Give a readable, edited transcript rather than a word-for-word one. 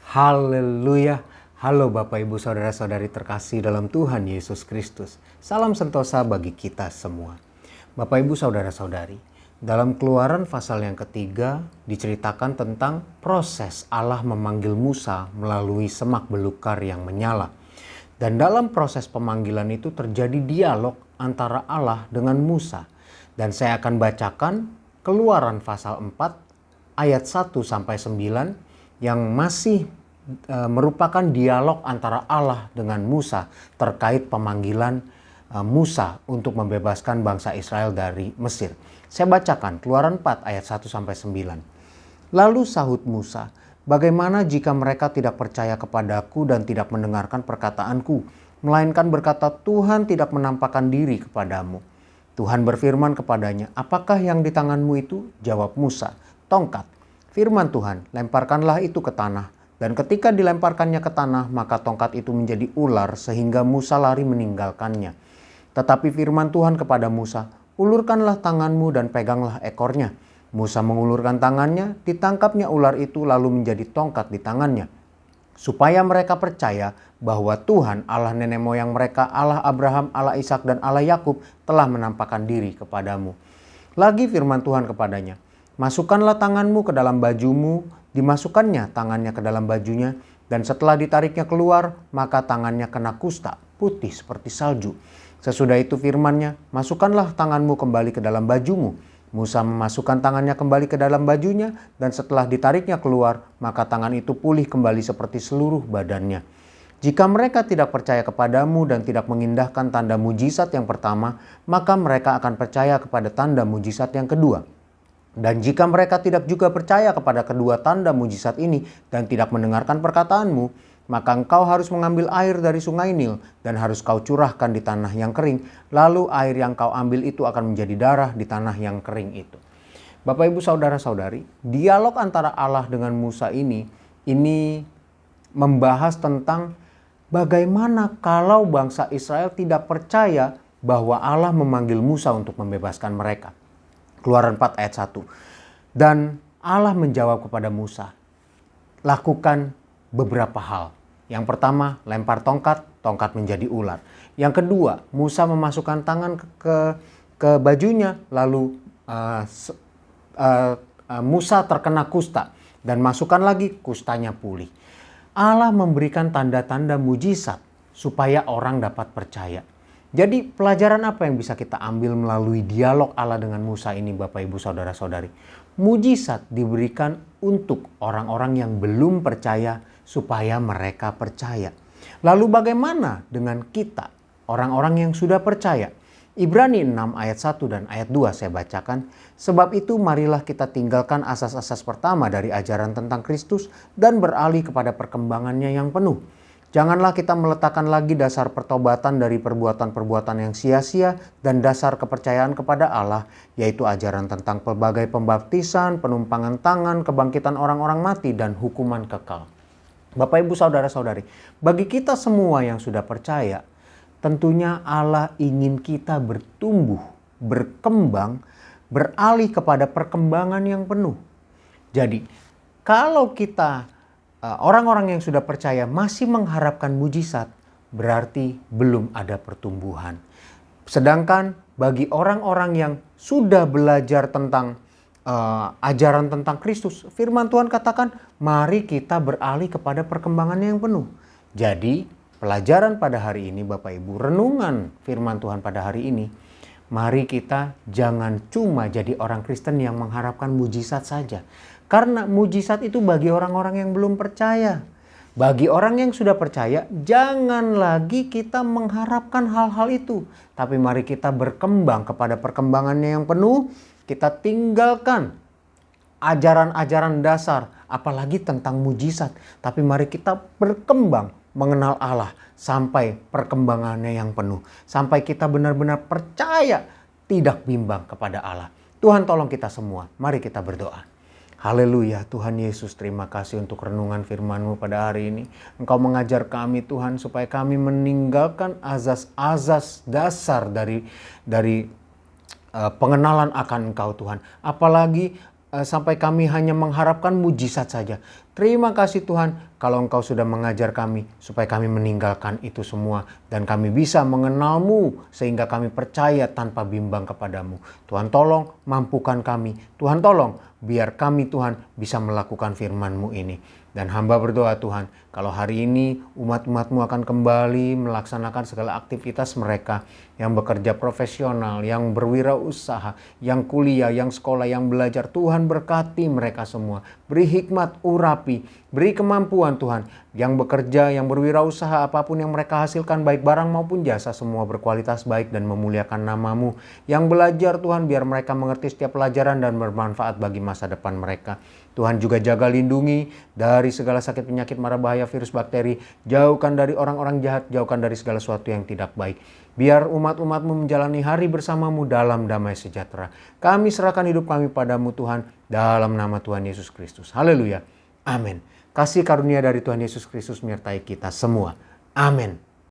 Haleluya. Halo Bapak Ibu Saudara-saudari terkasih dalam Tuhan Yesus Kristus. Salam sentosa bagi kita semua. Bapak Ibu Saudara-saudari, dalam Keluaran pasal yang ketiga diceritakan tentang proses Allah memanggil Musa melalui semak belukar yang menyala. Dan dalam proses pemanggilan itu terjadi dialog antara Allah dengan Musa. Dan saya akan bacakan Keluaran pasal 4 ayat 1 sampai 9 yang masih merupakan dialog antara Allah dengan Musa terkait pemanggilan Musa untuk membebaskan bangsa Israel dari Mesir. Saya bacakan Keluaran 4 ayat 1 sampai 9. Lalu sahut Musa, "Bagaimana jika mereka tidak percaya kepadaku dan tidak mendengarkan perkataanku, melainkan berkata, Tuhan tidak menampakkan diri kepadamu." Tuhan berfirman kepadanya, "Apakah yang di tanganmu itu?" Jawab Musa, "Tongkat." Firman Tuhan, "Lemparkanlah itu ke tanah." Dan ketika dilemparkannya ke tanah, maka tongkat itu menjadi ular sehingga Musa lari meninggalkannya. Tetapi firman Tuhan kepada Musa, "Ulurkanlah tanganmu dan peganglah ekornya." Musa mengulurkan tangannya, ditangkapnya ular itu lalu menjadi tongkat di tangannya. Supaya mereka percaya bahwa Tuhan Allah nenek moyang mereka, Allah Abraham, Allah Ishak dan Allah Yakub telah menampakkan diri kepadamu. Lagi firman Tuhan kepadanya, "Masukkanlah tanganmu ke dalam bajumu." Dimasukkannya tangannya ke dalam bajunya, dan setelah ditariknya keluar, maka tangannya kena kusta, putih seperti salju. Sesudah itu firman-Nya, "Masukkanlah tanganmu kembali ke dalam bajumu." Musa memasukkan tangannya kembali ke dalam bajunya, dan setelah ditariknya keluar, maka tangan itu pulih kembali seperti seluruh badannya. Jika mereka tidak percaya kepadamu dan tidak mengindahkan tanda mujizat yang pertama, maka mereka akan percaya kepada tanda mujizat yang kedua. Dan jika mereka tidak juga percaya kepada kedua tanda mujizat ini dan tidak mendengarkan perkataanmu, maka engkau harus mengambil air dari sungai Nil dan harus kau curahkan di tanah yang kering. Lalu air yang kau ambil itu akan menjadi darah di tanah yang kering itu. Bapak Ibu Saudara-saudari, dialog antara Allah dengan Musa ini membahas tentang bagaimana kalau bangsa Israel tidak percaya bahwa Allah memanggil Musa untuk membebaskan mereka. Keluaran 4 ayat 1. Dan Allah menjawab kepada Musa, lakukan beberapa hal. Yang pertama, lempar tongkat, tongkat menjadi ular. Yang kedua, Musa memasukkan tangan ke bajunya, lalu Musa terkena kusta. Dan masukkan lagi, kustanya pulih. Allah memberikan tanda-tanda mujizat supaya orang dapat percaya. Jadi pelajaran apa yang bisa kita ambil melalui dialog Allah dengan Musa ini, Bapak Ibu Saudara-saudari? Mujizat diberikan untuk orang-orang yang belum percaya supaya mereka percaya. Lalu bagaimana dengan kita, orang-orang yang sudah percaya? Ibrani 6 ayat 1 dan ayat 2 saya bacakan. "Sebab itu marilah kita tinggalkan asas-asas pertama dari ajaran tentang Kristus dan beralih kepada perkembangannya yang penuh. Janganlah kita meletakkan lagi dasar pertobatan dari perbuatan-perbuatan yang sia-sia dan dasar kepercayaan kepada Allah, yaitu ajaran tentang pelbagai pembaptisan, penumpangan tangan, kebangkitan orang-orang mati, dan hukuman kekal." Bapak Ibu Saudara-saudari, bagi kita semua yang sudah percaya, tentunya Allah ingin kita bertumbuh, berkembang, beralih kepada perkembangan yang penuh. Jadi, kalau kita orang-orang yang sudah percaya masih mengharapkan mujizat, berarti belum ada pertumbuhan. Sedangkan bagi orang-orang yang sudah belajar tentang ajaran tentang Kristus, firman Tuhan katakan, mari kita beralih kepada perkembangan yang penuh. Jadi pelajaran pada hari ini, Bapak Ibu, renungan firman Tuhan pada hari ini, mari kita jangan cuma jadi orang Kristen yang mengharapkan mujizat saja. Karena mujizat itu bagi orang-orang yang belum percaya. Bagi orang yang sudah percaya, jangan lagi kita mengharapkan hal-hal itu. Tapi mari kita berkembang kepada perkembangannya yang penuh. Kita tinggalkan ajaran-ajaran dasar, apalagi tentang mujizat. Tapi mari kita berkembang mengenal Allah sampai perkembangannya yang penuh. Sampai kita benar-benar percaya, tidak bimbang kepada Allah. Tuhan tolong kita semua. Mari kita berdoa. Haleluya, Tuhan Yesus, terima kasih untuk renungan firman-Mu pada hari ini. Engkau mengajar kami, Tuhan, supaya kami meninggalkan azas-azas dasar dari pengenalan akan Engkau, Tuhan. Apalagi sampai kami hanya mengharapkan mujizat saja. Terima kasih Tuhan kalau Engkau sudah mengajar kami supaya kami meninggalkan itu semua dan kami bisa mengenal-Mu sehingga kami percaya tanpa bimbang kepadamu. Tuhan tolong mampukan kami. Tuhan tolong biar kami Tuhan bisa melakukan firman-Mu ini. Dan hamba berdoa Tuhan, kalau hari ini umat-umat-Mu akan kembali melaksanakan segala aktivitas mereka yang bekerja profesional, yang berwirausaha, yang kuliah, yang sekolah, yang belajar. Tuhan berkati mereka semua. Beri hikmat, urapi, beri kemampuan Tuhan. Yang bekerja, yang berwirausaha, apapun yang mereka hasilkan, baik barang maupun jasa, semua berkualitas baik dan memuliakan nama-Mu. Yang belajar Tuhan, biar mereka mengerti setiap pelajaran dan bermanfaat bagi masa depan mereka. Tuhan juga jaga lindungi dari segala sakit penyakit mara bahaya virus bakteri. Jauhkan dari orang-orang jahat, jauhkan dari segala sesuatu yang tidak baik. Biar umat-umat-Mu menjalani hari bersama-Mu dalam damai sejahtera. Kami serahkan hidup kami padamu Tuhan, dalam nama Tuhan Yesus Kristus. Haleluya. Amin. Kasih karunia dari Tuhan Yesus Kristus menyertai kita semua. Amin.